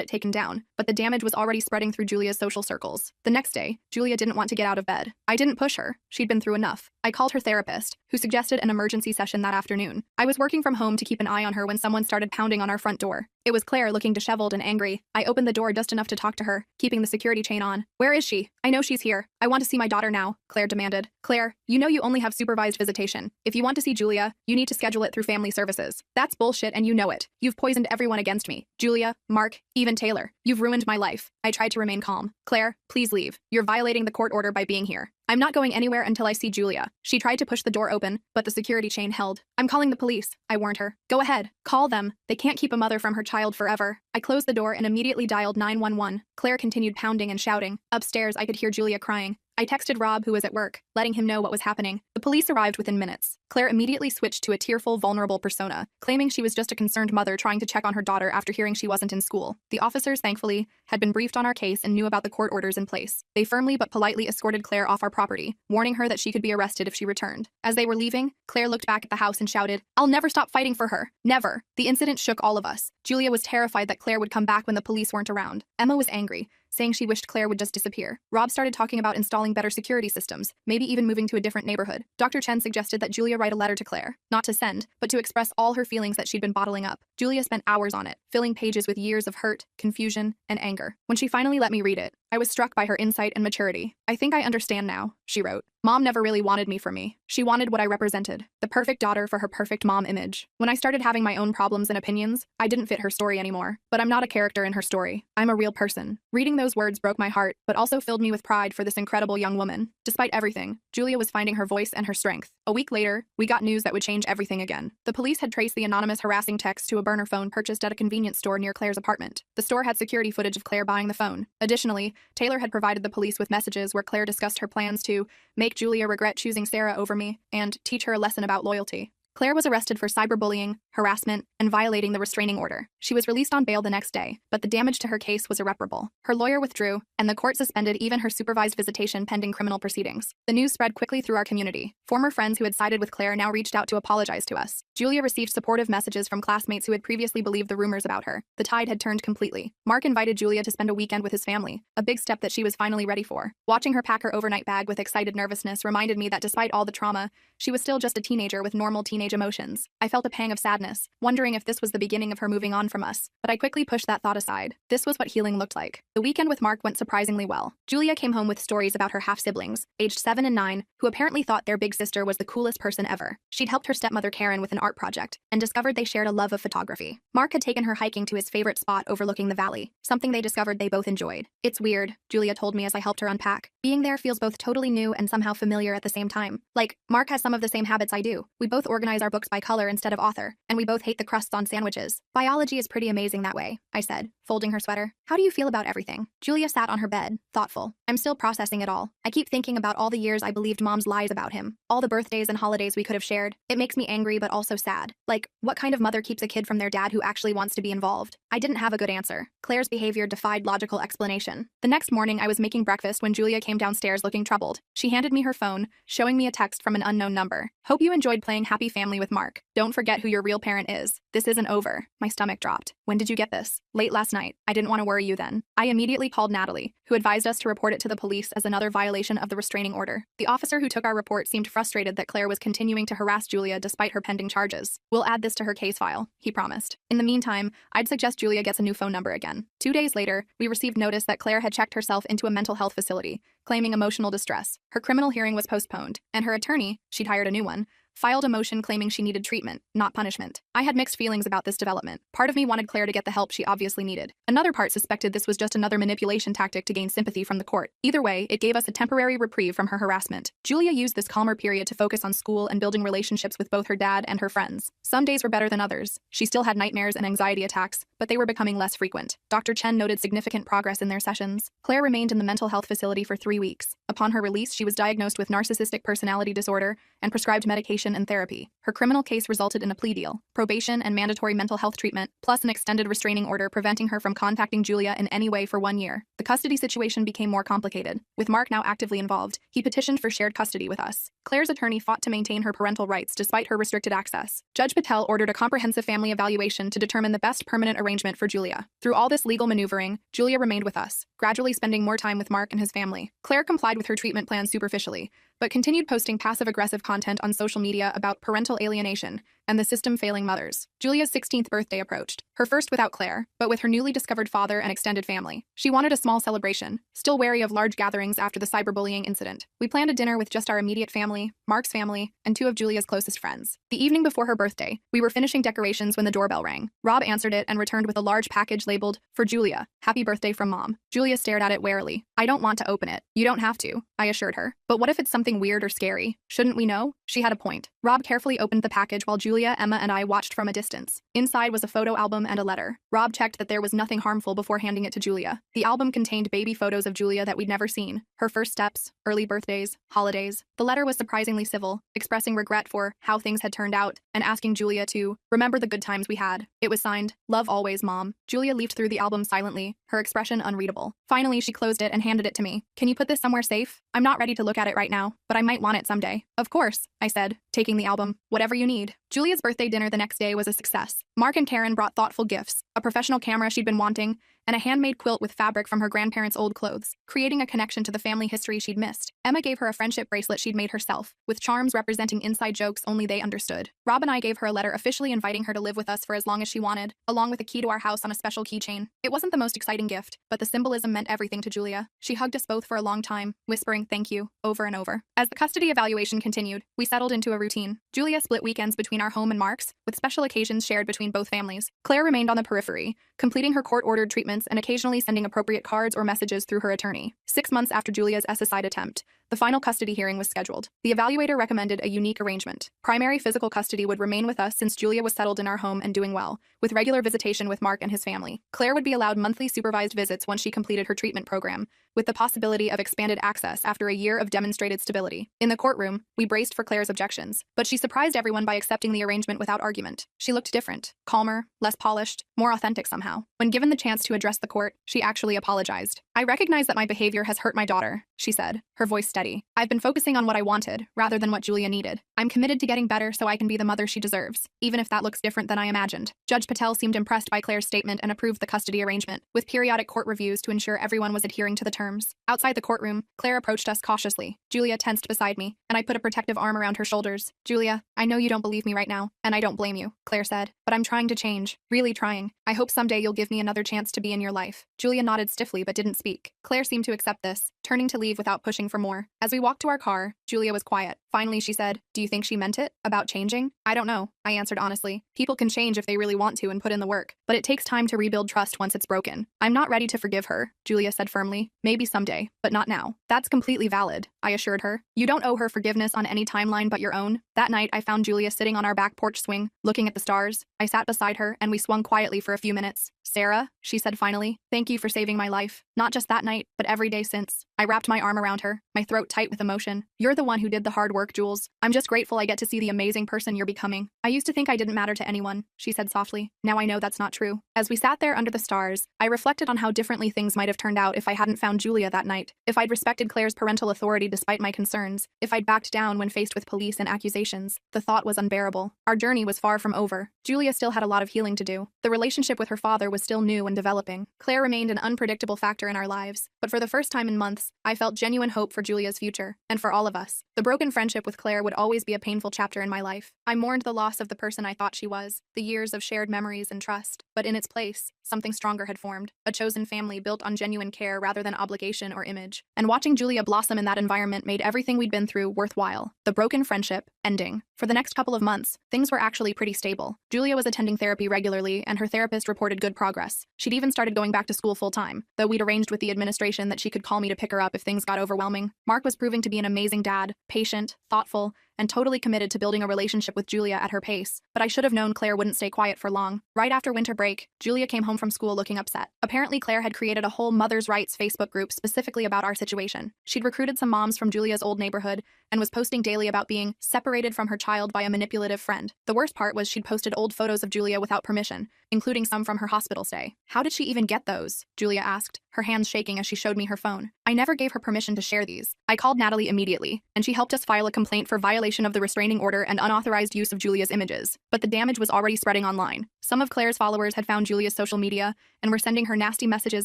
it taken down, but the damage was already spreading through Julia's social circles. The next day, Julia didn't want to get out of bed. I didn't push her. She'd been through enough. I called her therapist, who suggested an emergency session that afternoon. I was working from home to keep an eye on her when someone started pounding on our front door. It was Claire, looking disheveled and angry. I opened the door just enough to talk to her, keeping the security chain on. "Where is she? I know she's here. I want to see my daughter now," Claire demanded. "Claire, you know you only have supervised visitation. If you want to see Julia, you need to schedule it through family services." "That's bullshit and you know it. You've poisoned everyone against me. Julia, Mark, even Taylor. You've ruined my life." I tried to remain calm. "Claire, please leave. You're violating the court order by being here. I'm not going anywhere until I see Julia." She tried to push the door open, but the security chain held. "I'm calling the police," I warned her. "Go ahead. Call them. They can't keep a mother from her child forever." I closed the door and immediately dialed 911. Claire continued pounding and shouting. Upstairs, I could hear Julia crying. I texted Rob, who was at work, letting him know what was happening. The police arrived within minutes. Claire immediately switched to a tearful, vulnerable persona, claiming she was just a concerned mother trying to check on her daughter after hearing she wasn't in school. The officers, thankfully, had been briefed on our case and knew about the court orders in place. They firmly but politely escorted Claire off our property, warning her that she could be arrested if she returned. As they were leaving, Claire looked back at the house and shouted, "I'll never stop fighting for her. Never." The incident shook all of us. Julia was terrified that Claire would come back when the police weren't around. Emma was angry, saying she wished Claire would just disappear. Rob started talking about installing better security systems, maybe even moving to a different neighborhood. Dr. Chen suggested that Julia write a letter to Claire, not to send, but to express all her feelings that she'd been bottling up. Julia spent hours on it, filling pages with years of hurt, confusion, and anger. When she finally let me read it, I was struck by her insight and maturity. "I think I understand now," she wrote. "Mom never really wanted me for me. She wanted what I represented, the perfect daughter for her perfect mom image. When I started having my own problems and opinions, I didn't fit her story anymore. But I'm not a character in her story. I'm a real person." Reading those words broke my heart, but also filled me with pride for this incredible young woman. Despite everything, Julia was finding her voice and her strength. A week later, we got news that would change everything again. The police had traced the anonymous harassing text to a burner phone purchased at a convenience store near Claire's apartment. The store had security footage of Claire buying the phone. Additionally, Taylor had provided the police with messages where Claire discussed her plans to make Julia regret choosing Sarah over me and teach her a lesson about loyalty. Claire was arrested for cyberbullying, harassment, and violating the restraining order. She was released on bail the next day, but the damage to her case was irreparable. Her lawyer withdrew, and the court suspended even her supervised visitation pending criminal proceedings. The news spread quickly through our community. Former friends who had sided with Claire now reached out to apologize to us. Julia received supportive messages from classmates who had previously believed the rumors about her. The tide had turned completely. Mark invited Julia to spend a weekend with his family, a big step that she was finally ready for. Watching her pack her overnight bag with excited nervousness reminded me that despite all the trauma, she was still just a teenager with normal teenage emotions. I felt a pang of sadness, wondering if this was the beginning of her moving on from us, but I quickly pushed that thought aside. This was what healing looked like. The weekend with Mark went surprisingly well. Julia came home with stories about her half-siblings, aged 7 and 9, who apparently thought their big sister was the coolest person ever. She'd helped her stepmother Karen with an art project, and discovered they shared a love of photography. Mark had taken her hiking to his favorite spot overlooking the valley, something they discovered they both enjoyed. "It's weird," Julia told me as I helped her unpack. "Being there feels both totally new and somehow familiar at the same time. Like, Mark has some of the same habits I do. We both organize our books by color instead of author, and we both hate the crusts on sandwiches. Biology is pretty amazing that way," I said, folding her sweater. "How do you feel about everything?" Julia sat on her bed, thoughtful. "I'm still processing it all. I keep thinking about all the years I believed Mom's lies about him, all the birthdays and holidays we could have shared. It makes me angry but also sad. Like, what kind of mother keeps a kid from their dad who actually wants to be involved?" I didn't have a good answer. Claire's behavior defied logical explanation. The next morning, I was making breakfast when Julia came downstairs looking troubled. She handed me her phone, showing me a text from an unknown number. "Hope you enjoyed playing Happy Family with Mark. Don't forget who your real parent is. This isn't over." My stomach dropped. "When did you get this?" "Late last night. I didn't want to worry you then." I immediately called Natalie, who advised us to report it to the police as another violation of the restraining order. The officer who took our report seemed frustrated that Claire was continuing to harass Julia despite her pending charges. "We'll add this to her case file," he promised. In the meantime, I'd suggest Julia gets a new phone number again. 2 days later, we received notice that Claire had checked herself into a mental health facility, claiming emotional distress. Her criminal hearing was postponed, and her attorney, she'd hired a new one, filed a motion claiming she needed treatment, not punishment. I had mixed feelings about this development. Part of me wanted Claire to get the help she obviously needed. Another part suspected this was just another manipulation tactic to gain sympathy from the court. Either way, it gave us a temporary reprieve from her harassment. Julia used this calmer period to focus on school and building relationships with both her dad and her friends. Some days were better than others. She still had nightmares and anxiety attacks, but they were becoming less frequent. Dr. Chen noted significant progress in their sessions. Claire remained in the mental health facility for 3 weeks. Upon her release, she was diagnosed with narcissistic personality disorder and prescribed medication and therapy. Her criminal case resulted in a plea deal, probation and mandatory mental health treatment, plus an extended restraining order preventing her from contacting Julia in any way for 1 year. The custody situation became more complicated. With Mark now actively involved, he petitioned for shared custody with us. Claire's attorney fought to maintain her parental rights despite her restricted access. Judge Patel ordered a comprehensive family evaluation to determine the best permanent arrangement for Julia. Through all this legal maneuvering, Julia remained with us, gradually spending more time with Mark and his family. Claire complied with her treatment plan superficially, but continued posting passive-aggressive content on social media about parental alienation and the system failing mothers. Julia's 16th birthday approached, her first without Claire, but with her newly discovered father and extended family. She wanted a small celebration, still wary of large gatherings after the cyberbullying incident. We planned a dinner with just our immediate family, Mark's family, and 2 of Julia's closest friends. The evening before her birthday, we were finishing decorations when the doorbell rang. Rob answered it and returned with a large package labeled, "For Julia, happy birthday from Mom." Julia stared at it warily. "I don't want to open it." "You don't have to," I assured her. "But what if it's something weird or scary? Shouldn't we know?" She had a point. Rob carefully opened the package while Julia, Emma, and I watched from a distance. Inside was a photo album and a letter. Rob checked that there was nothing harmful before handing it to Julia. The album contained baby photos of Julia that we'd never seen, her first steps, early birthdays, holidays. The letter was surprisingly civil, expressing regret for how things had turned out and asking Julia to remember the good times we had. It was signed, "Love always, Mom." Julia leafed through the album silently, her expression unreadable. Finally, she closed it and handed it to me. "Can you put this somewhere safe? I'm not ready to look at it right now, but I might want it someday." "Of course," I said, taking the album. "Whatever you need." Julia's birthday dinner the next day was a success. Mark and Karen brought thoughtful gifts, a professional camera she'd been wanting, and a handmade quilt with fabric from her grandparents' old clothes, creating a connection to the family history she'd missed. Emma gave her a friendship bracelet she'd made herself, with charms representing inside jokes only they understood. Rob and I gave her a letter officially inviting her to live with us for as long as she wanted, along with a key to our house on a special keychain. It wasn't the most exciting gift, but the symbolism meant everything to Julia. She hugged us both for a long time, whispering "thank you" over and over. As the custody evaluation continued, we settled into a routine. Julia split weekends between our home and Mark's, with special occasions shared between both families. Claire remained on the periphery, completing her court-ordered treatments and occasionally sending appropriate cards or messages through her attorney. 6 months after Julia's SSI attempt, the final custody hearing was scheduled. The evaluator recommended a unique arrangement. Primary physical custody would remain with us since Julia was settled in our home and doing well, with regular visitation with Mark and his family. Claire would be allowed monthly supervised visits once she completed her treatment program, with the possibility of expanded access after a year of demonstrated stability. In the courtroom, we braced for Claire's objections, but she surprised everyone by accepting the arrangement without argument. She looked different, calmer, less polished, more authentic somehow. When given the chance to address the court, she actually apologized. "I recognize that my behavior has hurt my daughter," she said, her voice steady. "I've been focusing on what I wanted, rather than what Julia needed. I'm committed to getting better so I can be the mother she deserves, even if that looks different than I imagined." Judge Patel seemed impressed by Claire's statement and approved the custody arrangement, with periodic court reviews to ensure everyone was adhering to the terms. Outside the courtroom, Claire approached us cautiously. Julia tensed beside me, and I put a protective arm around her shoulders. "Julia, I know you don't believe me right now, and I don't blame you," Claire said, "but I'm trying to change, really trying. I hope someday you'll give me another chance to be in your life." Julia nodded stiffly but didn't speak. Claire seemed to accept this, turning to leave without pushing for more. As we walked to our car, Julia was quiet. Finally, she said, "Do you think she meant it? About changing?" "I don't know," I answered honestly. "People can change if they really want to and put in the work, but it takes time to rebuild trust once it's broken." "I'm not ready to forgive her," Julia said firmly. "Maybe someday, but not now." "That's completely valid," I assured her. "You don't owe her forgiveness on any timeline but your own." That night, I found Julia sitting on our back porch swing, looking at the stars. I sat beside her, and we swung quietly for a few minutes. "Sarah," she said finally, "thank you for saving my life. Not just that night, but every day since." I wrapped my arm around her, my throat tight with emotion. "You're the one who did the hard work, Jules. I'm just grateful I get to see the amazing person you're becoming." "I used to think I didn't matter to anyone," she said softly. "Now I know that's not true." As we sat there under the stars, I reflected on how differently things might have turned out if I hadn't found Julia that night, if I'd respected Claire's parental authority despite my concerns, if I'd backed down when faced with police and accusations. The thought was unbearable. Our journey was far from over. Julia still had a lot of healing to do. The relationship with her father was still new and developing. Claire remained an unpredictable factor in our lives, but for the first time in months, I felt genuine hope for Julia's future, and for all of us. us. The broken friendship with Claire would always be a painful chapter in my life. I mourned the loss of the person I thought she was, the years of shared memories and trust. But in its place, something stronger had formed, a chosen family built on genuine care rather than obligation or image. And watching Julia blossom in that environment made everything we'd been through worthwhile. The broken friendship ending. For the next couple of months, things were actually pretty stable. Julia was attending therapy regularly, and her therapist reported good progress. She'd even started going back to school full-time, though we'd arranged with the administration that she could call me to pick her up if things got overwhelming. Mark was proving to be an amazing dad, patient, thoughtful, and totally committed to building a relationship with Julia at her pace. But I should have known Claire wouldn't stay quiet for long. Right after winter break, Julia came home from school looking upset. Apparently, Claire had created a whole Mother's Rights Facebook group specifically about our situation. She'd recruited some moms from Julia's old neighborhood and was posting daily about being separated from her child by a manipulative friend. The worst part was she'd posted old photos of Julia without permission, including some from her hospital stay. How did she even get those? Julia asked, her hands shaking as she showed me her phone. I never gave her permission to share these. I called Natalie immediately, and she helped us file a complaint for violation of the restraining order and unauthorized use of Julia's images. But the damage was already spreading online. Some of Claire's followers had found Julia's social media and were sending her nasty messages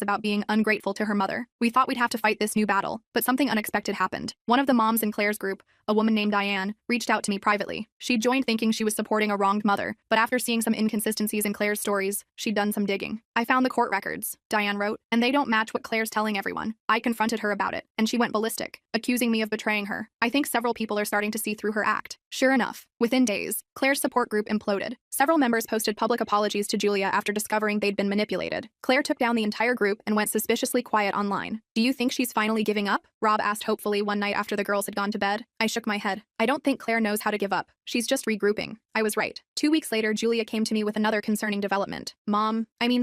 about being ungrateful to her mother. We thought we'd have to fight this new battle, but something unexpected happened. One of the moms in Claire's group, a woman named Diane, reached out to me privately. She'd joined thinking she was supporting a wronged mother, but after seeing some inconsistencies in Claire's stories, she'd done some digging. I found the court records, Diane wrote, and they don't match what Claire's telling everyone. I confronted her about it, and she went ballistic, accusing me of betraying her. I think several people are starting to see through her act. Sure enough, within days, Claire's support group imploded. Several members posted public apologies to Julia after discovering they'd been manipulated. Claire took down the entire group and went suspiciously quiet online. Do you think she's finally giving up? Rob asked hopefully one night after the girls had gone to bed. I shook my head. I don't think Claire knows how to give up. She's just regrouping. I was right. 2 weeks later, Julia came to me with another concerning development.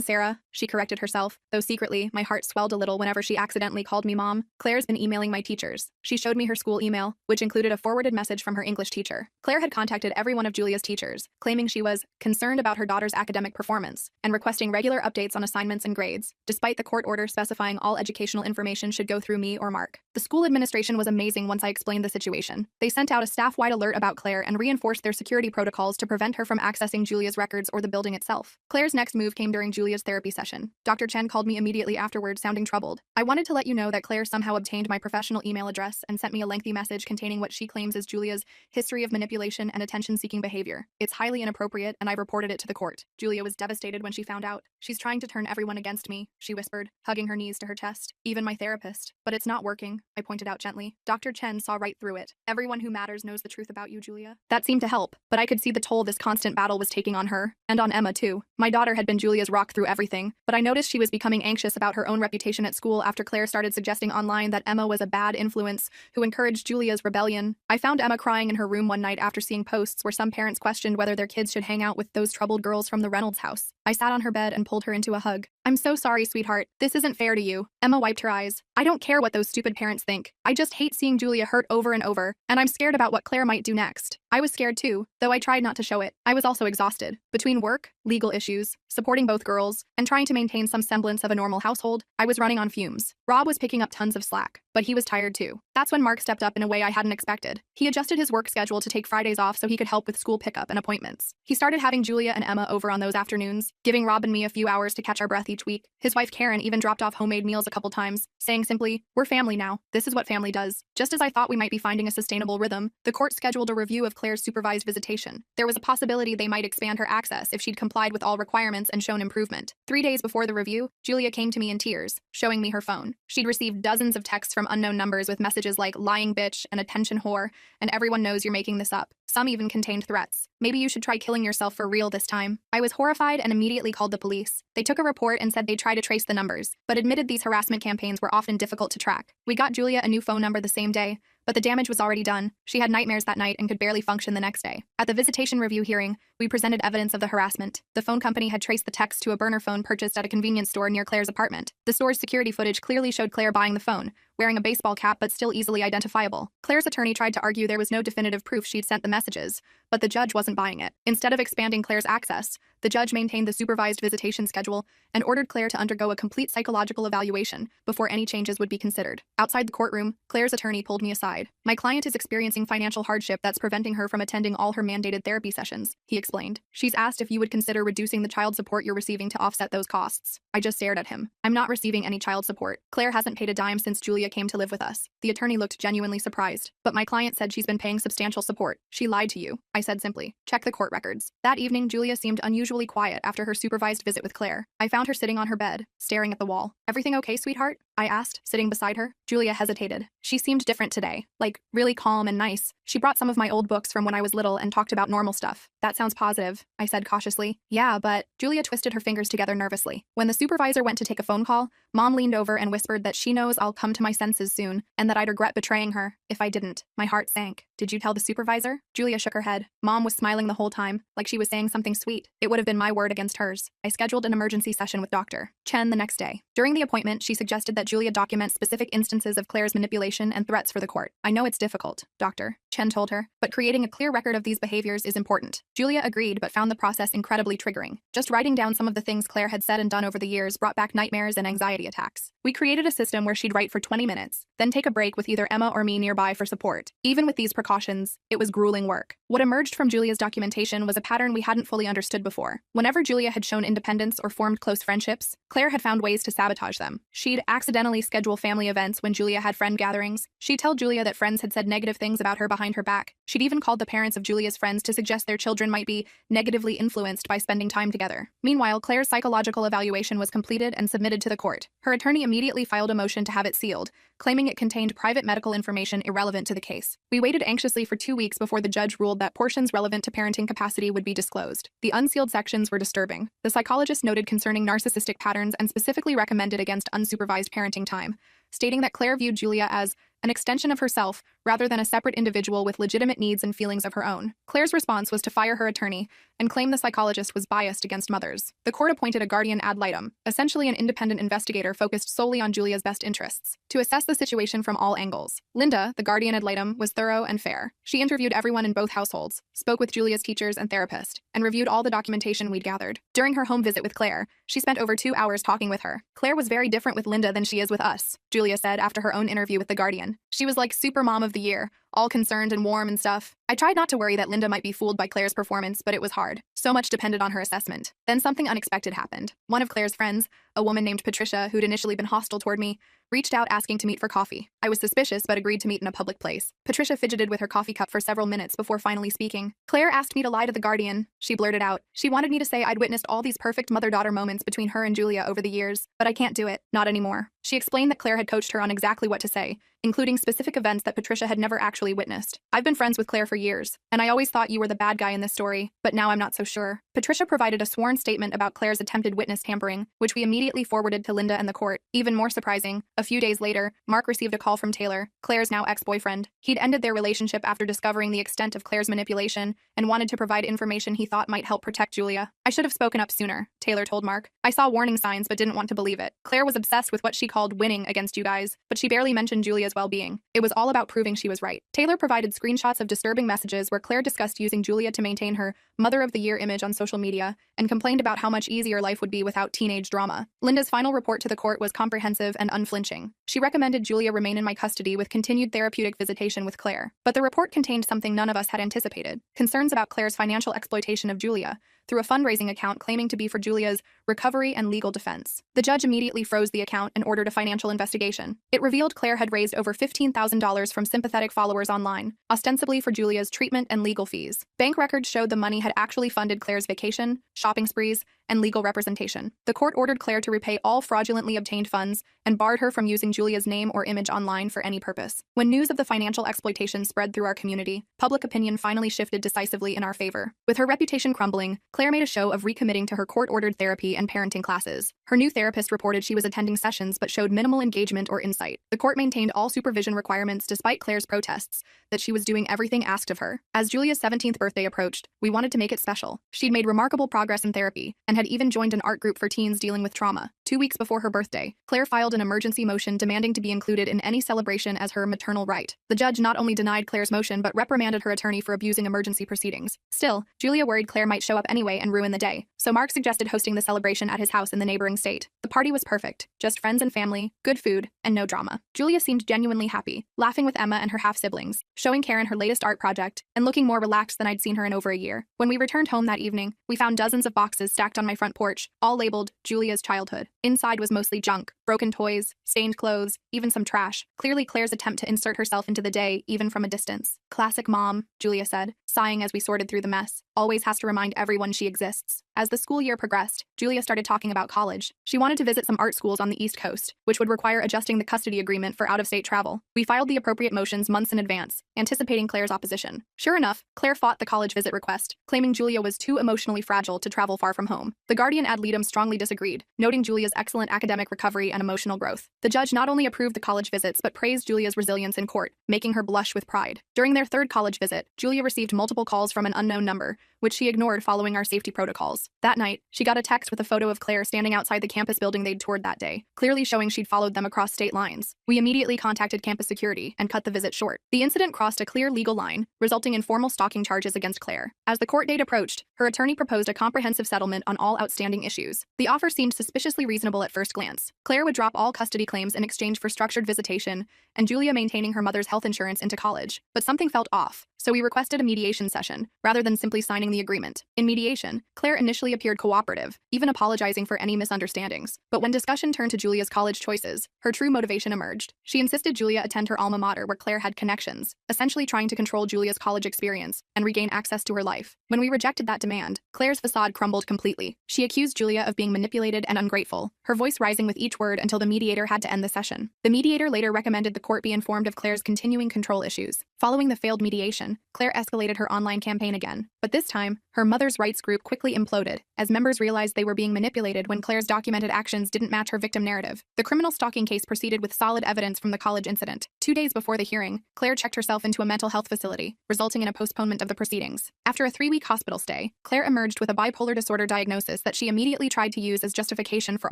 Sarah, she corrected herself, though secretly, my heart swelled a little whenever she accidentally called me Mom. Claire's been emailing my teachers. She showed me her school email, which included a forwarded message from her English teacher. Claire had contacted every one of Julia's teachers, claiming she was concerned about her daughter's academic performance and requesting regular updates on assignments and grades, despite the court order specifying all educational information should go through me or Mark. The school administration was amazing once I explained the situation. They sent out a staff-wide alert about Claire and reinforced their security protocols to prevent her from accessing Julia's records or the building itself. Claire's next move came during Julia's therapy session. Dr. Chen called me immediately afterward, sounding troubled. I wanted to let you know that Claire somehow obtained my professional email address and sent me a lengthy message containing what she claims is Julia's history of manipulation and attention-seeking behavior. It's highly inappropriate, and I've reported it to the court. Julia was devastated when she found out. She's trying to turn everyone against me, she whispered, hugging her knees to her chest. Even my therapist. But it's not working, I pointed out gently. Dr. Chen saw right through it. Everyone who matters knows the truth about you, Julia. That seemed to help, but I could see the toll this constant battle was taking on her, and on Emma too. My daughter had been Julia's rock through everything, but I noticed she was becoming anxious about her own reputation at school after Claire started suggesting online that Emma was a bad influence who encouraged Julia's rebellion. I found Emma crying in her room one night after seeing posts where some parents questioned whether their kids should hang out with those troubled girls from the Reynolds house. I sat on her bed and pulled her into a hug. I'm so sorry, sweetheart. This isn't fair to you. Emma wiped her eyes. I don't care what those stupid parents think. I just hate seeing Julia hurt over and over, and I'm scared about what Claire might do next. I was scared too, though I tried not to show it. I was also exhausted. Between work, legal issues, supporting both girls, and trying to maintain some semblance of a normal household, I was running on fumes. Rob was picking up tons of slack, but he was tired too. That's when Mark stepped up in a way I hadn't expected. He adjusted his work schedule to take Fridays off so he could help with school pickup and appointments. He started having Julia and Emma over on those afternoons, giving Rob and me a few hours to catch our breath each week. His wife Karen even dropped off homemade meals a couple times, saying simply, "We're family now. This is what family does." Just as I thought we might be finding a sustainable rhythm, the court scheduled a review of Claire's supervised visitation. There was a possibility they might expand her access if she'd complied with all requirements and shown improvement. 3 days before the review, Julia came to me in tears, showing me her phone. She'd received dozens of texts from unknown numbers with messages like lying bitch and attention whore, and everyone knows you're making this up. Some even contained threats. Maybe you should try killing yourself for real this time. I was horrified and immediately called the police. They took a report and said they'd try to trace the numbers, but admitted these harassment campaigns were often difficult to track. We got Julia a new phone number the same day, but the damage was already done. She had nightmares that night and could barely function the next day. At the visitation review hearing, we presented evidence of the harassment. The phone company had traced the text to a burner phone purchased at a convenience store near Claire's apartment. The store's security footage clearly showed Claire buying the phone, wearing a baseball cap but still easily identifiable. Claire's attorney tried to argue there was no definitive proof she'd sent the messages, but the judge wasn't buying it. Instead of expanding Claire's access, The judge maintained the supervised visitation schedule and ordered Claire to undergo a complete psychological evaluation before any changes would be considered. Outside the courtroom, Claire's attorney pulled me aside. My client is experiencing financial hardship that's preventing her from attending all her mandated therapy sessions, he explained. She's asked if you would consider reducing the child support you're receiving to offset those costs. I just stared at him. I'm not receiving any child support. Claire hasn't paid a dime since Julia came to live with us. The attorney looked genuinely surprised. But my client said she's been paying substantial support. She lied to you, I said simply. Check the court records. That evening, Julia seemed unusually quiet after her supervised visit with Claire. I found her sitting on her bed, staring at the wall. Everything okay, sweetheart? I asked, sitting beside her. Julia hesitated. She seemed different today, like really calm and nice. She brought some of my old books from when I was little and talked about normal stuff. That sounds positive, I said cautiously. Yeah, but Julia twisted her fingers together nervously. When the supervisor went to take a phone call, Mom leaned over and whispered that she knows I'll come to my senses soon and that I'd regret betraying her if I didn't. My heart sank. Did you tell the supervisor? Julia shook her head. Mom was smiling the whole time, like she was saying something sweet. It would have been my word against hers. I scheduled an emergency session with Dr. Chen the next day. During the appointment, she suggested that Julia document specific instances of Claire's manipulation and threats for the court. I know it's difficult, Dr. Chen told her, but creating a clear record of these behaviors is important. Julia agreed but found the process incredibly triggering. Just writing down some of the things Claire had said and done over the years brought back nightmares and anxiety attacks. We created a system where she'd write for 20 minutes, then take a break with either Emma or me nearby for support. Even with these precautions, it was grueling work. What emerged from Julia's documentation was a pattern we hadn't fully understood before. Whenever Julia had shown independence or formed close friendships, Claire had found ways to sabotage them. She'd accidentally schedule family events when Julia had friend gatherings. She'd tell Julia that friends had said negative things about her behind her back. She'd even called the parents of Julia's friends to suggest their children might be negatively influenced by spending time together. Meanwhile, Claire's psychological evaluation was completed and submitted to the court. Her attorney immediately filed a motion to have it sealed, claiming it contained private medical information irrelevant to the case. We waited anxiously for 2 weeks before the judge ruled that portions relevant to parenting capacity would be disclosed. The unsealed sections were disturbing. The psychologist noted concerning narcissistic patterns and specifically recommended against unsupervised parenting time, stating that Claire viewed Julia as an extension of herself rather than a separate individual with legitimate needs and feelings of her own. Claire's response was to fire her attorney and claim the psychologist was biased against mothers. The court appointed a guardian ad litem, essentially an independent investigator focused solely on Julia's best interests, to assess the situation from all angles. Linda, the guardian ad litem, was thorough and fair. She interviewed everyone in both households, spoke with Julia's teachers and therapist, and reviewed all the documentation we'd gathered. During her home visit with Claire, she spent over 2 hours talking with her. Claire was very different with Linda than she is with us, Julia said after her own interview with the guardian. She was like super mom of the year, all concerned and warm and stuff. I tried not to worry that Linda might be fooled by Claire's performance, but it was hard. So much depended on her assessment. Then something unexpected happened. One of Claire's friends, a woman named Patricia, who'd initially been hostile toward me, reached out asking to meet for coffee. I was suspicious but agreed to meet in a public place. Patricia fidgeted with her coffee cup for several minutes before finally speaking. Claire asked me to lie to the guardian, she blurted out. She wanted me to say I'd witnessed all these perfect mother-daughter moments between her and Julia over the years, but I can't do it. Not anymore. She explained that Claire had coached her on exactly what to say, including specific events that Patricia had never actually witnessed. I've been friends with Claire for years, and I always thought you were the bad guy in this story, but now I'm not so sure. Patricia provided a sworn statement about Claire's attempted witness tampering, which we immediately forwarded to Linda and the court. Even more surprising, a few days later, Mark received a call from Taylor, Claire's now ex-boyfriend. He'd ended their relationship after discovering the extent of Claire's manipulation and wanted to provide information he thought might help protect Julia. I should have spoken up sooner, Taylor told Mark. I saw warning signs but didn't want to believe it. Claire was obsessed with what she called winning against you guys, but she barely mentioned Julia's well-being. It was all about proving she was right. Taylor provided screenshots of disturbing messages where Claire discussed using Julia to maintain her Mother of the Year image on social media and complained about how much easier life would be without teenage drama. Linda's final report to the court was comprehensive and unflinching. She recommended Julia remain in my custody with continued therapeutic visitation with Claire. But the report contained something none of us had anticipated: concerns about Claire's financial exploitation of Julia through a fundraising account claiming to be for Julia's recovery and legal defense. The judge immediately froze the account and ordered a financial investigation. It revealed Claire had raised over $15,000 from sympathetic followers online, ostensibly for Julia's treatment and legal fees. Bank records showed the money had actually funded Claire's vacation, shopping sprees, and legal representation. The court ordered Claire to repay all fraudulently obtained funds and barred her from using Julia's name or image online for any purpose. When news of the financial exploitation spread through our community, public opinion finally shifted decisively in our favor. With her reputation crumbling, Claire made a show of recommitting to her court-ordered therapy and parenting classes. Her new therapist reported she was attending sessions but showed minimal engagement or insight. The court maintained all supervision requirements despite Claire's protests that she was doing everything asked of her. As Julia's 17th birthday approached, we wanted to make it special. She'd made remarkable progress in therapy and had even joined an art group for teens dealing with trauma. 2 weeks before her birthday, Claire filed an emergency motion demanding to be included in any celebration as her maternal right. The judge not only denied Claire's motion but reprimanded her attorney for abusing emergency proceedings. Still, Julia worried Claire might show up anyway and ruin the day, so Mark suggested hosting the celebration at his house in the neighboring state. The party was perfect, just friends and family, good food, and no drama. Julia seemed genuinely happy, laughing with Emma and her half-siblings, showing Karen her latest art project, and looking more relaxed than I'd seen her in over a year. When we returned home that evening, we found dozens of boxes stacked on my front porch, all labeled Julia's childhood. Inside was mostly junk, broken toys, stained clothes, even some trash. Clearly Claire's attempt to insert herself into the day, even from a distance. Classic mom, Julia said, sighing as we sorted through the mess. Always has to remind everyone she exists. As the school year progressed, Julia started talking about college. She wanted to visit some art schools on the East Coast, which would require adjusting the custody agreement for out-of-state travel. We filed the appropriate motions months in advance, anticipating Claire's opposition. Sure enough, Claire fought the college visit request, claiming Julia was too emotionally fragile to travel far from home. The guardian ad litem strongly disagreed, noting Julia's excellent academic recovery and emotional growth. The judge not only approved the college visits but praised Julia's resilience in court, making her blush with pride. During their third college visit, Julia received multiple calls from an unknown number, which she ignored following our safety protocols. That night, she got a text with a photo of Claire standing outside the campus building they'd toured that day, clearly showing she'd followed them across state lines. We immediately contacted campus security and cut the visit short. The incident crossed a clear legal line, resulting in formal stalking charges against Claire. As the court date approached, her attorney proposed a comprehensive settlement on all outstanding issues. The offer seemed suspiciously reasonable at first glance. Claire would drop all custody claims in exchange for structured visitation, and Julia maintaining her mother's health insurance into college. But something felt off, so we requested a mediation session, rather than simply signing the agreement. In mediation, Claire initially appeared cooperative, even apologizing for any misunderstandings. But when discussion turned to Julia's college choices, her true motivation emerged. She insisted Julia attend her alma mater where Claire had connections, essentially trying to control Julia's college experience and regain access to her life. When we rejected that demand, Claire's facade crumbled completely. She accused Julia of being manipulated and ungrateful, her voice rising with each word until the mediator had to end the session. The mediator later recommended the court be informed of Claire's continuing control issues. Following the failed mediation, Claire escalated her online campaign again. But this time, her mother's rights group quickly imploded, as members realized they were being manipulated when Claire's documented actions didn't match her victim narrative. The criminal stalking case proceeded with solid evidence from the college incident. 2 days before the hearing, Claire checked herself into a mental health facility, resulting in a postponement of the proceedings. After a 3-week hospital stay, Claire emerged with a bipolar disorder diagnosis that she immediately tried to use as justification for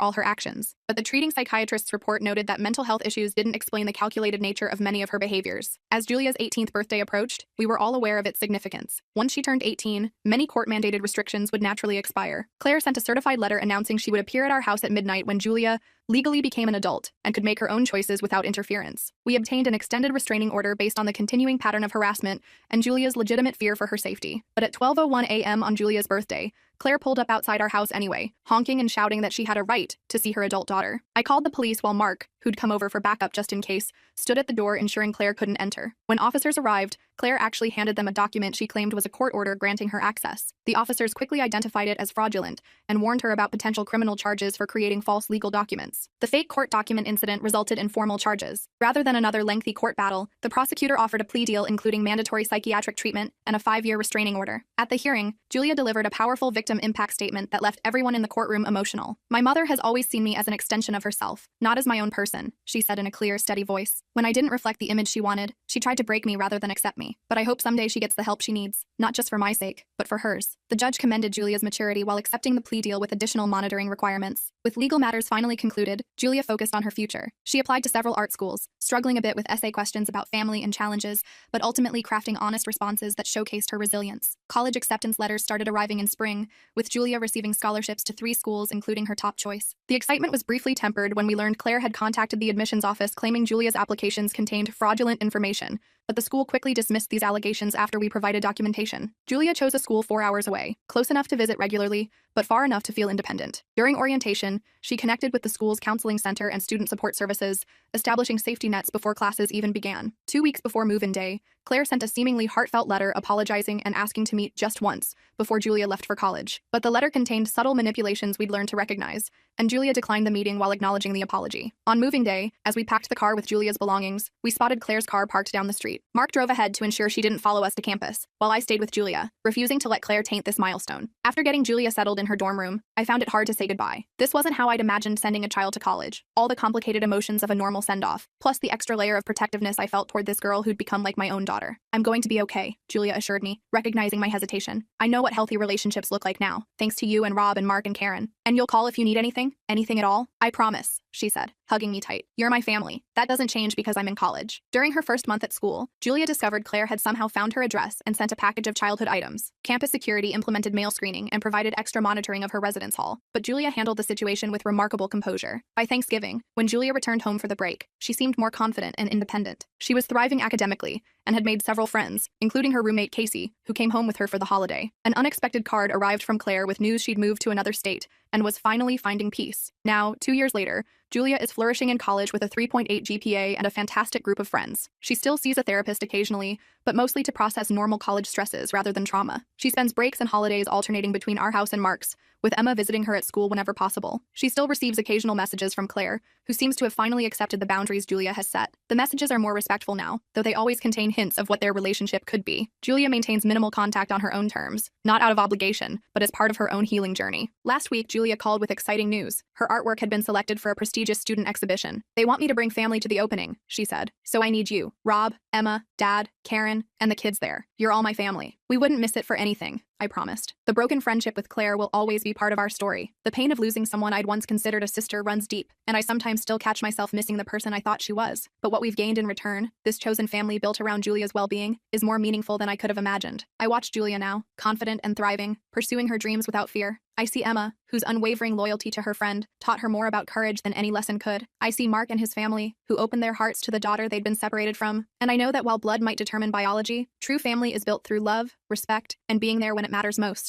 all her actions. But the treating psychiatrist's report noted that mental health issues didn't explain the calculated nature of many of her behaviors. As Julia's 18th birthday approached, we were all aware of its significance. Once she turned 18, many court-mandated restrictions would naturally expire. Claire sent a certified letter announcing she would appear at our house at midnight when Julia legally became an adult and could make her own choices without interference. We obtained an extended restraining order based on the continuing pattern of harassment and Julia's legitimate fear for her safety. But at 12:01 a.m. on Julia's birthday, Claire pulled up outside our house anyway, honking and shouting that she had a right to see her adult daughter. I called the police while Mark, who'd come over for backup just in case, stood at the door ensuring Claire couldn't enter. When officers arrived, Claire actually handed them a document she claimed was a court order granting her access. The officers quickly identified it as fraudulent and warned her about potential criminal charges for creating false legal documents. The fake court document incident resulted in formal charges. Rather than another lengthy court battle, the prosecutor offered a plea deal including mandatory psychiatric treatment and a 5-year restraining order. At the hearing, Julia delivered a powerful victim impact statement that left everyone in the courtroom emotional. "My mother has always seen me as an extension of herself, not as my own person," she said in a clear, steady voice. "When I didn't reflect the image she wanted, she tried to break me rather than accept me. But I hope someday she gets the help she needs, not just for my sake, but for hers." The judge commended Julia's maturity while accepting the plea deal with additional monitoring requirements. With legal matters finally concluded, Julia focused on her future. She applied to several art schools, struggling a bit with essay questions about family and challenges, but ultimately crafting honest responses that showcased her resilience. College acceptance letters started arriving in spring, with Julia receiving scholarships to 3 schools, including her top choice. The excitement was briefly tempered when we learned Claire had contacted the admissions office claiming Julia's applications contained fraudulent information, but the school quickly dismissed these allegations after we provided documentation. Julia chose a school 4 hours away, close enough to visit regularly, but far enough to feel independent. During orientation, she connected with the school's counseling center and student support services, establishing safety nets before classes even began. 2 weeks before move-in day, Claire sent a seemingly heartfelt letter apologizing and asking to meet just once before Julia left for college. But the letter contained subtle manipulations we'd learned to recognize, and Julia declined the meeting while acknowledging the apology. On moving day, as we packed the car with Julia's belongings, we spotted Claire's car parked down the street. street. Mark drove ahead to ensure she didn't follow us to campus, while I stayed with Julia, refusing to let Claire taint this milestone. After getting Julia settled in her dorm room, I found it hard to say goodbye. This wasn't how I'd imagined sending a child to college. All the complicated emotions of a normal send-off, plus the extra layer of protectiveness I felt toward this girl who'd become like my own daughter. I'm going to be okay, Julia assured me, recognizing my hesitation. I know what healthy relationships look like now, thanks to you and Rob and Mark and Karen. And you'll call if you need anything? Anything at all? I promise, she said, hugging me tight. You're my family. That doesn't change because I'm in college. During her first month at school, Julia discovered Claire had somehow found her address and sent a package of childhood items. Campus security implemented mail screening and provided extra monitoring of her residence hall, but Julia handled the situation with remarkable composure. By Thanksgiving, when Julia returned home for the break, she seemed more confident and independent. She was thriving academically and had made several friends, including her roommate Casey, who came home with her for the holiday. An unexpected card arrived from Claire with news she'd moved to another state and was finally finding peace. Now, 2 years later, Julia is flourishing in college with a 3.8 GPA and a fantastic group of friends. She still sees a therapist occasionally, but mostly to process normal college stresses rather than trauma. She spends breaks and holidays alternating between our house and Mark's, with Emma visiting her at school whenever possible. She still receives occasional messages from Claire, who seems to have finally accepted the boundaries Julia has set. The messages are more respectful now, though they always contain hints of what their relationship could be. Julia maintains minimal contact on her own terms, not out of obligation, but as part of her own healing journey. Last week, Julia called with exciting news. Her artwork had been selected for a prestigious student exhibition. They want me to bring family to the opening, she said. So I need you, Rob, Emma, Dad, Karen, and the kids there. You're all my family. We wouldn't miss it for anything, I promised. The broken friendship with Claire will always be part of our story. The pain of losing someone I'd once considered a sister runs deep, and I sometimes still catch myself missing the person I thought she was. But what we've gained in return, this chosen family built around Julia's well-being, is more meaningful than I could have imagined. I watch Julia now, confident and thriving, pursuing her dreams without fear. I see Emma, whose unwavering loyalty to her friend taught her more about courage than any lesson could. I see Mark and his family, who opened their hearts to the daughter they'd been separated from. And I know that while blood might determine biology, true family is built through love, respect, and being there when it matters most.